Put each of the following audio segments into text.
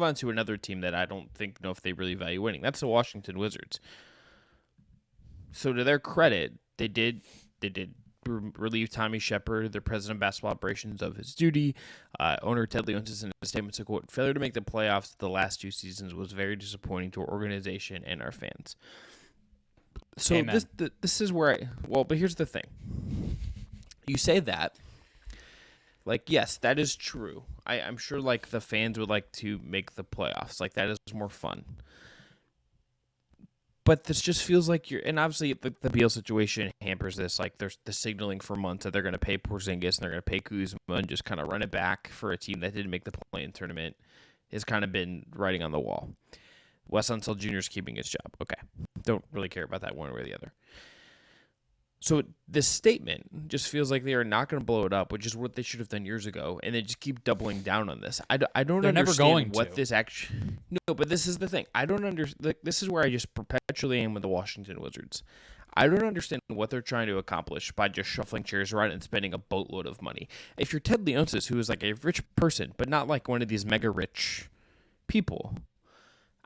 on to another team that I don't know if they really value winning. That's the Washington Wizards. So to their credit, they did relieve Tommy Sheppard, their president of basketball operations, of his duty. Owner Ted Leonsis in a statement said, quote, "Failure to make the playoffs the last 2 seasons was very disappointing to our organization and our fans." So this is where but here's the thing. You say that, like, yes, that is true. I'm sure, like, the fans would like to make the playoffs. Like, that is more fun. But this just feels like and obviously the Beal situation hampers this. Like, there's the signaling for months that they're going to pay Porzingis and they're going to pay Kuzma and just kind of run it back for a team that didn't make the play-in tournament has kind of been writing on the wall. Wes Unseld Jr. is keeping his job. Okay. Don't really care about that one way or the other. So this statement just feels like they are not going to blow it up, which is what they should have done years ago, and they just keep doubling down on this. I don't They're understand never going what to. this actually... No, but this is the thing. I don't understand. This is where I just perpetually am with the Washington Wizards. I don't understand what they're trying to accomplish by just shuffling chairs around and spending a boatload of money. If you're Ted Leonsis, who is like a rich person, but not like one of these mega rich people,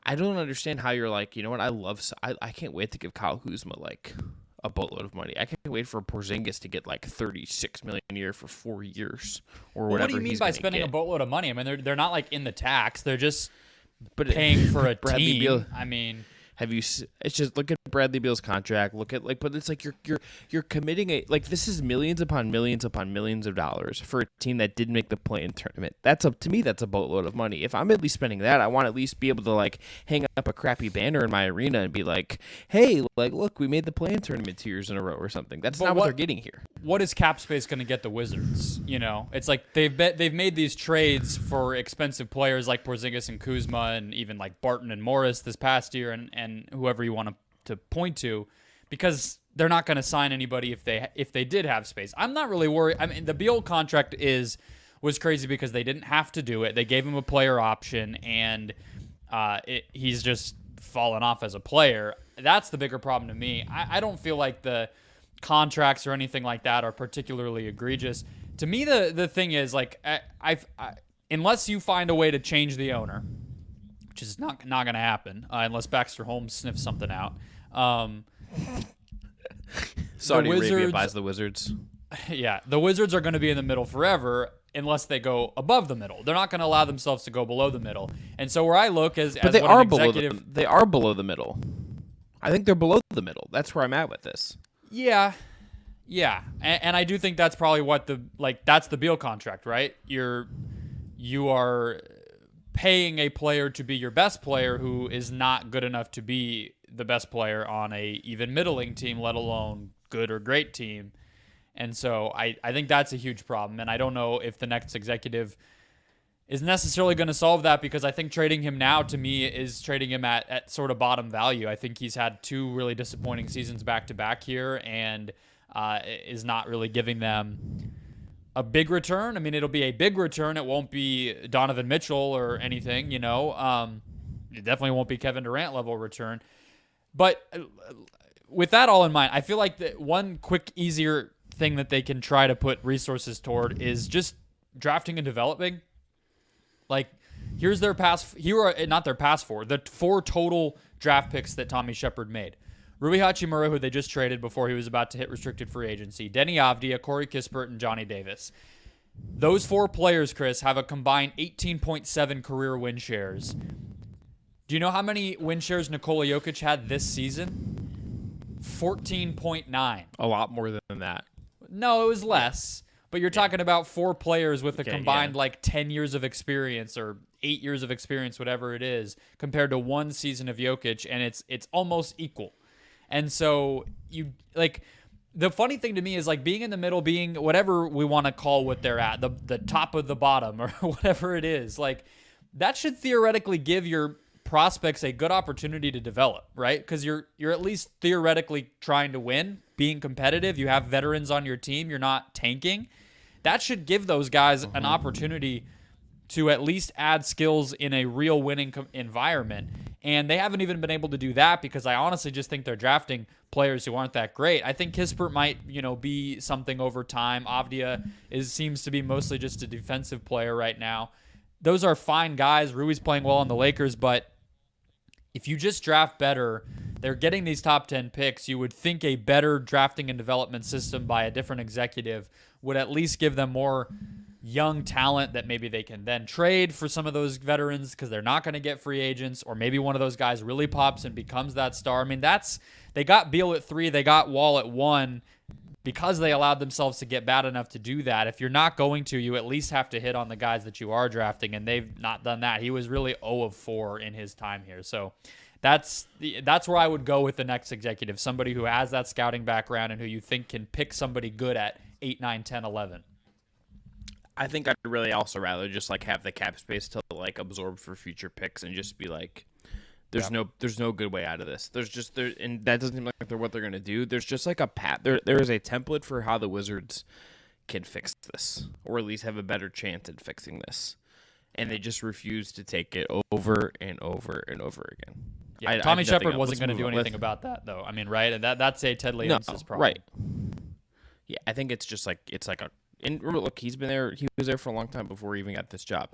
I don't understand how you're like, you know what, I can't wait to give Kyle Kuzma like a boatload of money. I can't wait for Porzingis to get like $36 million a year for 4 years or whatever. What do you mean by spending a boatload of money? I mean, they're not like in the tax. They're just paying for a Bradley team. Beal, I mean, it's just look at Bradley Beal's contract. Look at but it's like you're committing this is millions upon millions upon millions of dollars for a team that didn't make the play-in tournament. To me that's a boatload of money. If I'm at least spending that, I want to at least be able to like hang up a crappy banner in my arena and be like, hey, like look, we made the play-in tournament 2 years in a row or something. That's not what they're getting here. What is cap space going to get the Wizards? You know, it's like they've made these trades for expensive players like Porzingis and Kuzma and even like Barton and Morris this past year and whoever you want to point to, because they're not going to sign anybody if they did have space. I'm not really worried. I mean, the Beal contract was crazy because they didn't have to do it. They gave him a player option, and he's just fallen off as a player. That's the bigger problem to me. I don't feel like the contracts or anything like that are particularly egregious. To me, the thing is, like, unless you find a way to change the owner, which is not going to happen unless Baxter Holmes sniffs something out. Saudi Arabia buys the Wizards. Yeah, the Wizards are going to be in the middle forever unless they go above the middle. They're not going to allow themselves to go below the middle. And so where I look but they are below the middle. I think they're below the middle. That's where I'm at with this. Yeah. And I do think that's probably what that's the Beal contract, right? You are paying a player to be your best player who is not good enough to be the best player on a even middling team, let alone good or great team. And so I think that's a huge problem. And I don't know if the next executive is necessarily going to solve that, because I think trading him now, to me, is trading him at sort of bottom value. I think he's had 2 really disappointing seasons back-to-back here and is not really giving them a big return. I mean, it'll be a big return. It won't be Donovan Mitchell or anything, you know. It definitely won't be Kevin Durant level return. But with that all in mind, I feel like the one quick, easier thing that they can try to put resources toward is just drafting and developing. Like, here's their the 4 total draft picks that Tommy Sheppard made. Rui Hachimura, who they just traded before he was about to hit restricted free agency. Denny Avdia, Corey Kispert, and Johnny Davis. Those 4 players, Chris, have a combined 18.7 career win shares. Do you know how many win shares Nikola Jokic had this season? 14.9. A lot more than that. No, it was less. But you're talking about 4 players with a combined like 10 years of experience or 8 years of experience, whatever it is, compared to 1 season of Jokic, and it's almost equal. And so the funny thing to me is like being in the middle, being whatever we want to call what they're at, the top of the bottom or whatever it is, like that should theoretically give your prospects a good opportunity to develop, right? Because you're at least theoretically trying to win, being competitive. You have veterans on your team. You're not tanking. That should give those guys an opportunity to at least add skills in a real winning environment. And they haven't even been able to do that because I honestly just think they're drafting players who aren't that great. I think Kispert might, be something over time. Avdia seems to be mostly just a defensive player right now. those are fine guys. Rui's playing well on the Lakers, but if you just draft better, they're getting these top 10 picks. You would think a better drafting and development system by a different executive would at least give them more young talent that maybe they can then trade for some of those veterans because they're not going to get free agents, or maybe one of those guys really pops and becomes that star. I mean, they got Beal at 3, they got Wall at 1 because they allowed themselves to get bad enough to do that. If you're not going to, you at least have to hit on the guys that you are drafting, and they've not done that. He was really 0 of 4 in his time here. So that's where I would go with the next executive, somebody who has that scouting background and who you think can pick somebody good at 8, 9, 10, 11. I think I'd really also rather just like have the cap space to like absorb for future picks and just be like, there's no good way out of this. And that doesn't seem like they're what they're gonna do. There's just like a path. There is a template for how the Wizards can fix this, or at least have a better chance at fixing this, and they just refuse to take it over and over and over again. Yeah, Tommy Sheppard wasn't going to do anything about that, though. I mean, right? And that's a Ted Leonsis problem. Right. Yeah, I think it's just like and look, he's been there. He was there for a long time before he even got this job.